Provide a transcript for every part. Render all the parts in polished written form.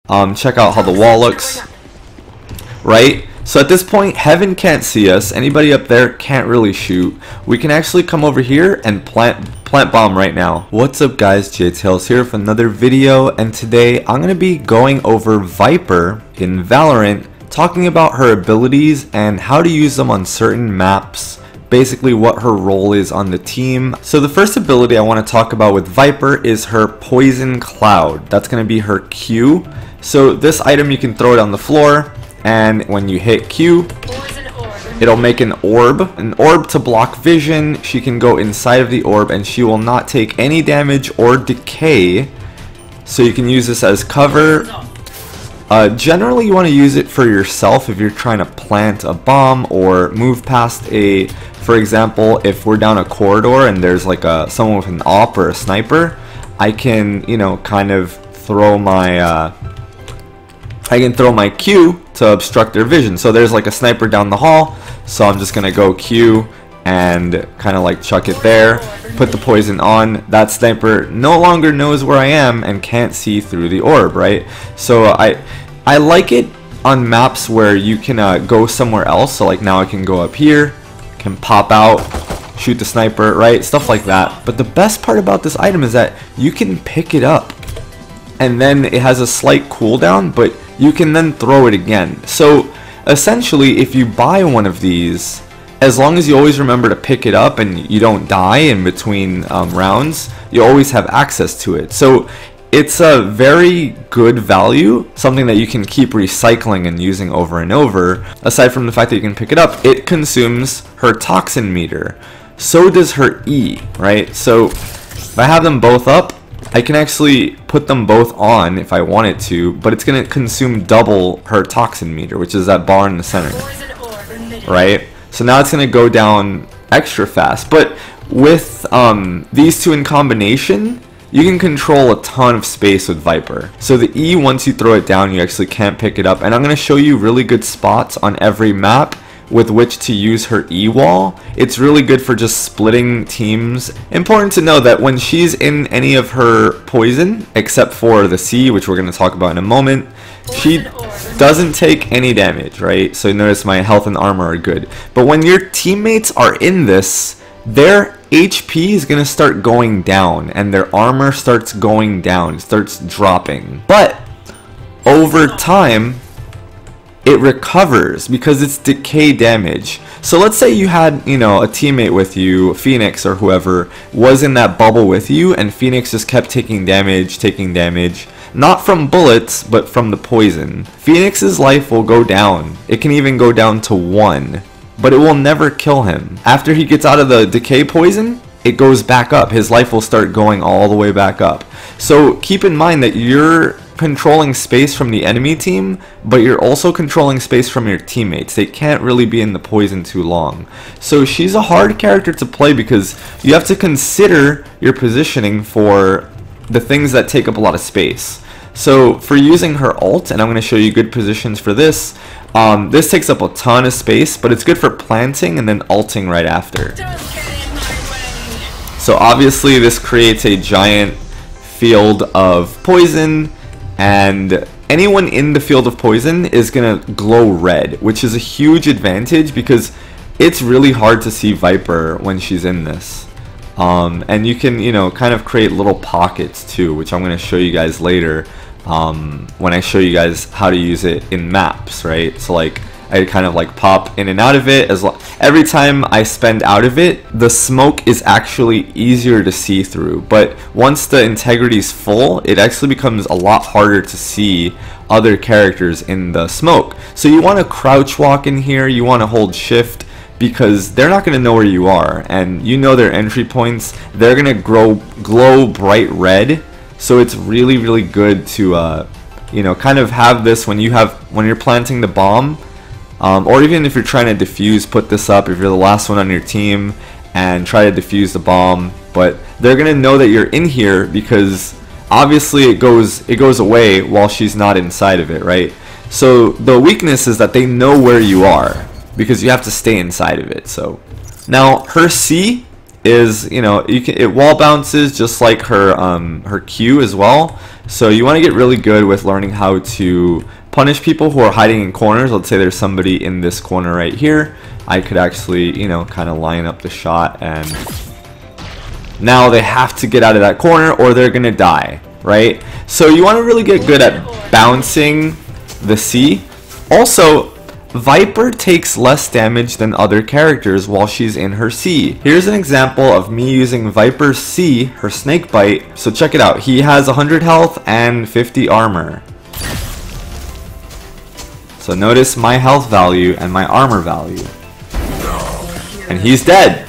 Check out how the wall looks, right? So at this point, Heaven can't see us. Anybody up there can't really shoot. We can actually come over here and plant bomb right now. What's up guys, JTails here with another video, and today I'm going to be going over VIPER in Valorant, talking about her abilities and how to use them on certain maps, basically what her role is on the team. So the first ability I want to talk about with VIPER is her Poison Cloud. That's going to be her Q. So this item, you can throw it on the floor, and when you hit Q, it'll make an orb to block vision. She can go inside of the orb and she will not take any damage or decay, so you can use this as cover. Generally you want to use it for yourself if you're trying to plant a bomb or move past a, for example, if we're down a corridor and there's like someone with an op or a sniper, I can, you know, kind of throw my Q to obstruct their vision. So there's like a sniper down the hall, so I'm just gonna go Q and kind of like chuck it there, put the poison on. That sniper no longer knows where I am and can't see through the orb, right? So I like it on maps where you can go somewhere else. So like now I can go up here, can pop out, shoot the sniper, right? Stuff like that. But the best part about this item is that you can pick it up, and then it has a slight cooldown, but you can then throw it again. So essentially, if you buy one of these, as long as you always remember to pick it up and you don't die in between rounds, you always have access to it. So it's a very good value, something that you can keep recycling and using over and over. Aside from the fact that you can pick it up, it consumes her toxin meter. So does her E, right? So if I have them both up, I can actually put them both on if I wanted to, but it's going to consume double her toxin meter, which is that bar in the center, right? So now it's going to go down extra fast. But with these two in combination, you can control a ton of space with VIPER. So the E, once you throw it down, you actually can't pick it up. And I'm going to show you really good spots on every map with which to use her E wall. It's really good for just splitting teams. Important to know that when she's in any of her poison, except for the C, which we're going to talk about in a moment, she doesn't take any damage, right? So notice my health and armor are good. But when your teammates are in this, their HP is going to start going down and their armor starts going down, starts dropping. But over time, it recovers because it's decay damage. So let's say you had, you know, a teammate with you, Phoenix or whoever, was in that bubble with you, and Phoenix just kept taking damage, not from bullets, but from the poison. Phoenix's life will go down. It can even go down to 1, but it will never kill him. After he gets out of the decay poison, it goes back up. His life will start going all the way back up. So keep in mind that you're controlling space from the enemy team, but you're also controlling space from your teammates. They can't really be in the poison too long. So she's a hard character to play because you have to consider your positioning for the things that take up a lot of space. So for using her ult, and I'm going to show you good positions for this, this takes up a ton of space, but it's good for planting and then ulting right after. So obviously this creates a giant field of poison, and anyone in the field of poison is gonna glow red, which is a huge advantage because it's really hard to see VIPER when she's in this. And you can, you know, kind of create little pockets too, which I'm gonna show you guys later when I show you guys how to use it in maps, right? So like I kind of like pop in and out of it. Every time I spend out of it, the smoke is actually easier to see through. But once the integrity is full, it actually becomes a lot harder to see other characters in the smoke. So you want to crouch walk in here. You want to hold shift because they're not going to know where you are, and you know their entry points. They're going to glow bright red. So it's really, really good to you know, kind of have this when you're planting the bomb. Or even if you're trying to defuse, put this up if you're the last one on your team and try to defuse the bomb. But they're gonna know that you're in here because obviously it goes away while she's not inside of it, right? So the weakness is that they know where you are because you have to stay inside of it. So now her C is, you know, it wall bounces just like her Q as well. So you want to get really good with learning how to punish people who are hiding in corners. Let's say there's somebody in this corner right here. I could actually, you know, kind of line up the shot, and now they have to get out of that corner or they're gonna die, right? So you want to really get good at bouncing the C. Also, Viper takes less damage than other characters while she's in her C. Here's an example of me using Viper's C, her snake bite. So check it out. He has 100 health and 50 armor. So notice my health value and my armor value. And he's dead.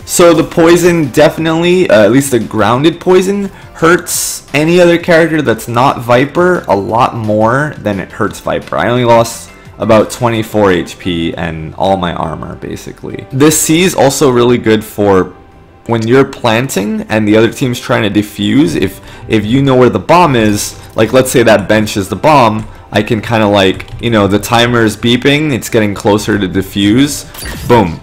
So the poison definitely, at least the grounded poison, hurts any other character that's not Viper a lot more than it hurts Viper. I only lost about 24 HP and all my armor basically. This C is also really good for when you're planting and the other team's trying to defuse. If you know where the bomb is, like let's say that bench is the bomb, I can kind of like, you know, the timer is beeping, it's getting closer to defuse, boom.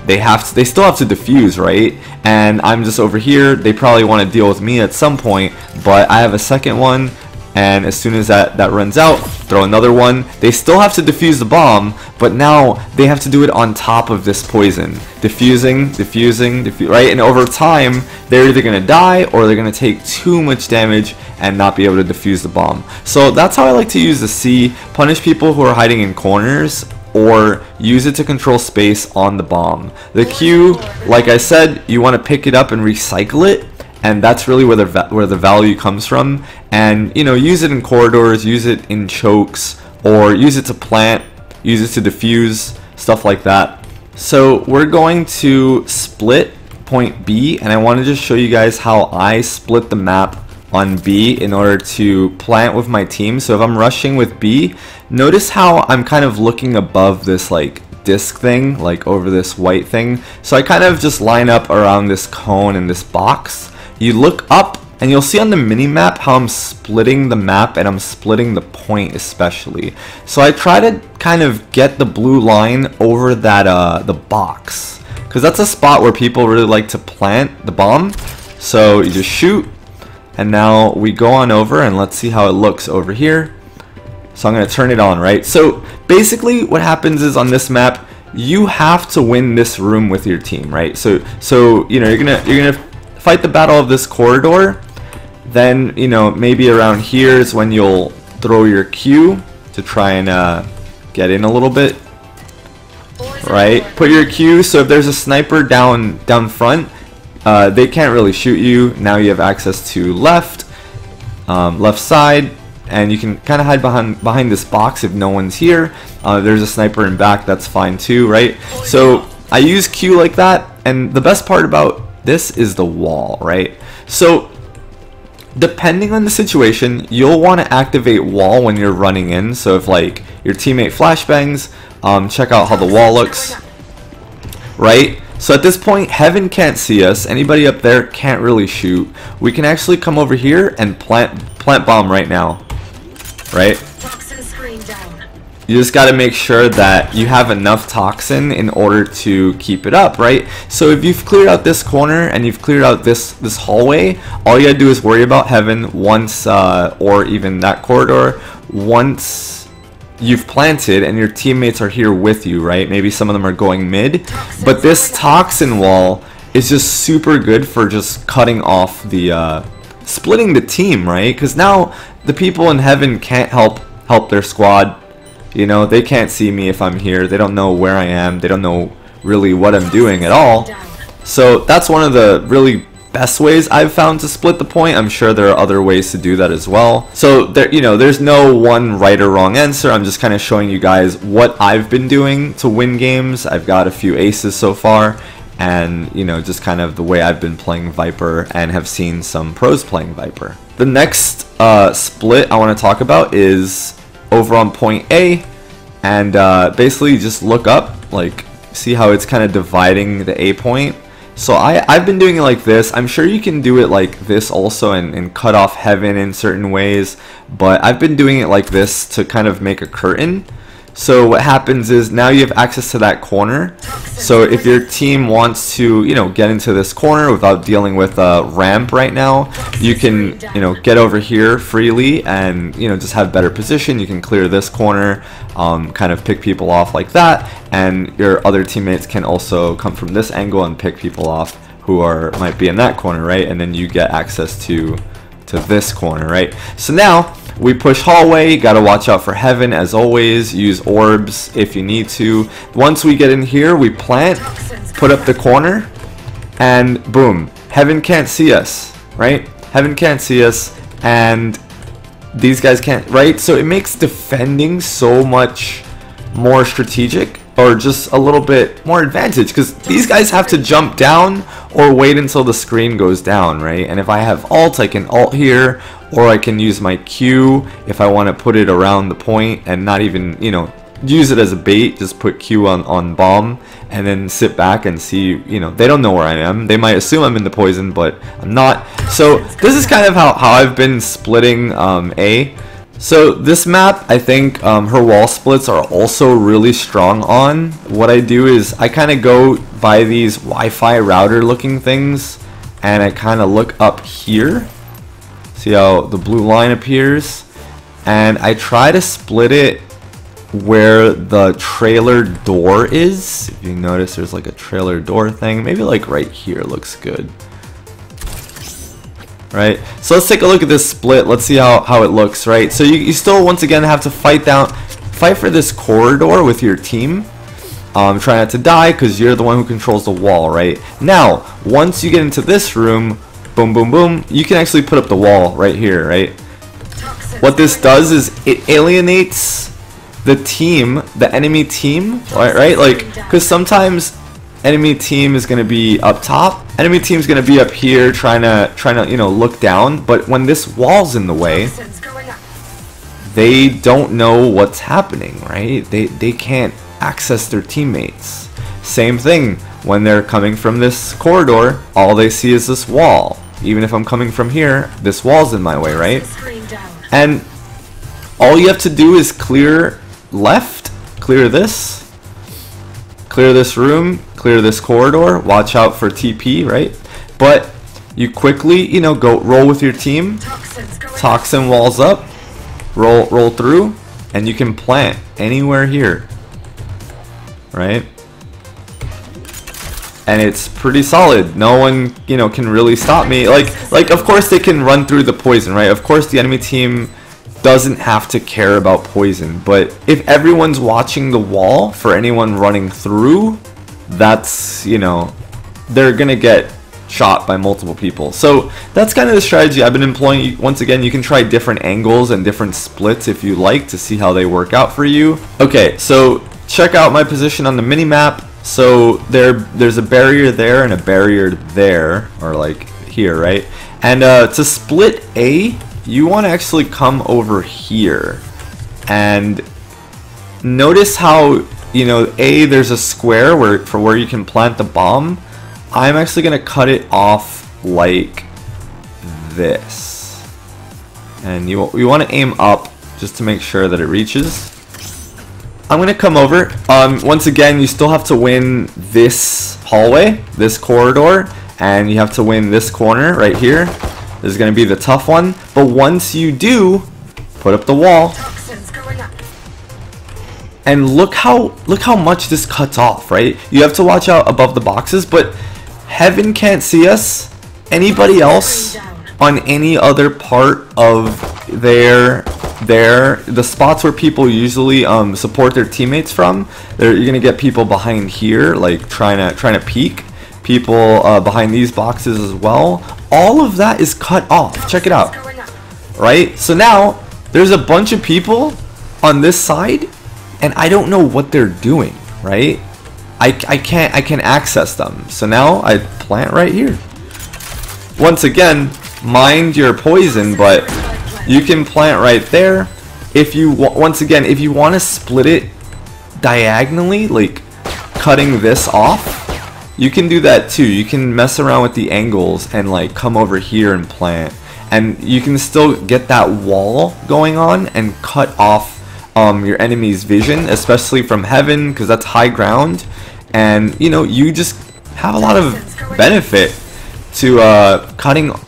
They still have to defuse, right? And I'm just over here. They probably want to deal with me at some point, but I have a second one, and as soon as that runs out, throw another one. They still have to defuse the bomb, but now they have to do it on top of this poison. Diffusing, right? And over time, they're either gonna die or they're gonna take too much damage and not be able to defuse the bomb. So that's how I like to use the C. Punish people who are hiding in corners, or use it to control space on the bomb. The Q, like I said, you want to pick it up and recycle it, and that's really where the value comes from. And you know, use it in corridors, use it in chokes, or use it to plant, use it to defuse, stuff like that. So we're going to split point B, and I want to just show you guys how I split the map on B in order to plant with my team. So if I'm rushing with B, notice how I'm kind of looking above this like disc thing, like over this white thing. So I kind of just line up around this cone and this box. You look up and you'll see on the mini map how I'm splitting the map, and I'm splitting the point especially. So I try to kind of get the blue line over that the box, because that's a spot where people really like to plant the bomb. So you just shoot. And now we go on over and let's see how it looks over here. So I'm going to turn it on, right? So basically what happens is on this map, you have to win this room with your team, right? So you know, you're gonna fight the battle of this corridor. Then, you know, maybe around here is when you'll throw your Q to try and get in a little bit, right? Put your Q, so if there's a sniper down front, they can't really shoot you. Now you have access to left side, and you can kind of hide behind this box if no one's here. There's a sniper in back, that's fine too, right? So I use Q like that, and the best part about this is the wall, right? So depending on the situation, you'll want to activate wall when you're running in. So if like your teammate flashbangs, check out how the wall looks, right? So at this point, Heaven can't see us. Anybody up there can't really shoot. We can actually come over here and plant bomb right now, right? You just got to make sure that you have enough toxin in order to keep it up, right? So if you've cleared out this corner and you've cleared out this hallway, all you gotta do is worry about Heaven once, or even that corridor, once you've planted and your teammates are here with you, right? Maybe some of them are going mid, but this toxin wall is just super good for just cutting off the, splitting the team, right? Because now the people in Heaven can't help their squad. You know, they can't see me if I'm here. They don't know where I am. They don't know really what I'm doing at all. So that's one of the really best ways I've found to split the point. I'm sure there are other ways to do that as well. So there, you know, there's no one right or wrong answer. I'm just kind of showing you guys what I've been doing to win games. I've got a few aces so far, and you know, just kind of the way I've been playing Viper and have seen some pros playing Viper. The next split I want to talk about is over on point A, and basically just look up, like see how it's kind of dividing the A point. So I've been doing it like this. I'm sure you can do it like this also, and cut off Heaven in certain ways, but I've been doing it like this to kind of make a curtain. So what happens is now you have access to that corner. So if your team wants to, you know, get into this corner without dealing with a ramp right now, you can, you know, get over here freely and, you know, just have better position. You can clear this corner, kind of pick people off like that, and your other teammates can also come from this angle and pick people off who might be in that corner, right? And then you get access to this corner, right? So now we push hallway. Gotta watch out for heaven as always. Use orbs if you need to. Once we get in here, we plant, put up the corner, and boom, heaven can't see us, right? Heaven can't see us, and these guys can't, right? So it makes defending so much more strategic, or just a little bit more advantage, because these guys have to jump down or wait until the screen goes down, right? And if I have alt, I can alt here, or I can use my Q if I want to put it around the point and not even, you know, use it as a bait. Just put Q on bomb and then sit back and see, you know, they don't know where I am. They might assume I'm in the poison, but I'm not. So this is kind of how I've been splitting A. So this map, I think her wall splits are also really strong on. What I do is I kind of go by these Wi-Fi router looking things, and I kind of look up here. See how the blue line appears? And I try to split it where the trailer door is. If you notice, there's like a trailer door thing. Maybe like right here looks good. Right, so let's take a look at this split. Let's see how it looks, right? So you still once again have to fight for this corridor with your team. Try not to die because you're the one who controls the wall, right? Now, once you get into this room, boom, boom, boom, you can actually put up the wall right here, right? What this does is it alienates the team, the enemy team, right? Like, because sometimes enemy team is going to be up top, enemy team is going to be up here trying to you know, look down, but when this wall's in the way, they don't know what's happening, right? They can't access their teammates. Same thing when they're coming from this corridor, all they see is this wall. Even if I'm coming from here, this wall's in my way, right? And all you have to do is clear left, clear this room, clear this corridor, watch out for TP, right? But you quickly, you know, go roll with your team, toxin walls up, roll through, and you can plant anywhere here, right? And it's pretty solid. No one, you know, can really stop me. Like of course they can run through the poison, right? Of course the enemy team doesn't have to care about poison, but if everyone's watching the wall for anyone running through, that's, you know, they're gonna get shot by multiple people. So that's kind of the strategy I've been employing. Once again, you can try different angles and different splits if you like to see how they work out for you. Okay, so check out my position on the mini map. So there's a barrier there and a barrier there, or like here, right? And to split A, you want to actually come over here and notice how, you know, A, there's a square where you can plant the bomb. I'm actually going to cut it off like this, and you want to aim up just to make sure that it reaches. I'm going to come over. Once again, you still have to win this hallway, this corridor, and you have to win this corner right here. This is going to be the tough one, but once you do, put up the wall, and look how much this cuts off, right? You have to watch out above the boxes, but heaven can't see us. Anybody else on any other part of the spots where people usually support their teammates from, you're gonna get people behind here, like trying to peek. People behind these boxes as well. All of that is cut off. Check it out, right? So now there's a bunch of people on this side, and I don't know what they're doing, right? I can access them. So now I plant right here. Once again, mind your poison, but you can plant right there. If you once again, if you want to split it diagonally, like cutting this off, you can do that too. You can mess around with the angles and like come over here and plant, and you can still get that wall going on and cut off your enemy's vision, especially from heaven, because that's high ground, and you know, you just have a lot of benefit to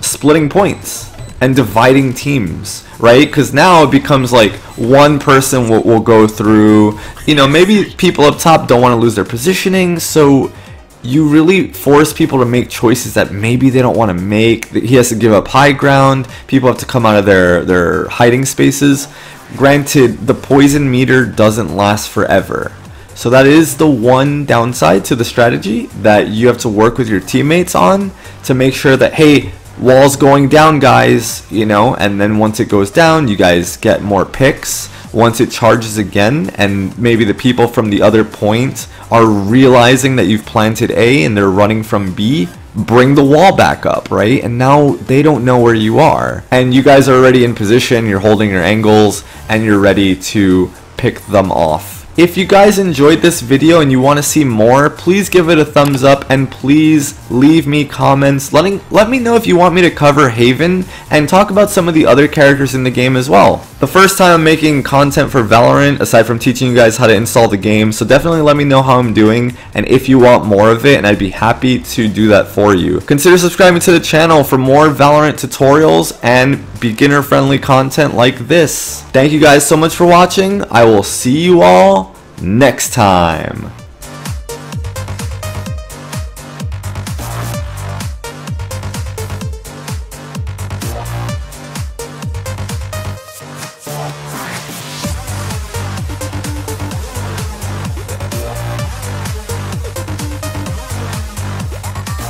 splitting points and dividing teams, right? Because now it becomes like one person will go through, you know, maybe people up top don't want to lose their positioning, so you really force people to make choices that maybe they don't want to make. He has to give up high ground, people have to come out of their hiding spaces. Granted, the poison meter doesn't last forever, so that is the one downside to the strategy that you have to work with your teammates on, to make sure that, hey, wall's going down, guys, you know, and then once it goes down, you guys get more picks. Once it charges again, and maybe the people from the other point are realizing that you've planted A and they're running from B, bring the wall back up, right? And now they don't know where you are, and you guys are already in position, you're holding your angles, and you're ready to pick them off. If you guys enjoyed this video and you want to see more, please give it a thumbs up, and please leave me comments let me know if you want me to cover Haven and talk about some of the other characters in the game as well. The first time I'm making content for Valorant aside from teaching you guys how to install the game, so definitely let me know how I'm doing and if you want more of it, and I'd be happy to do that for you. Consider subscribing to the channel for more Valorant tutorials and beginner friendly content like this. Thank you guys so much for watching. I will see you all next time.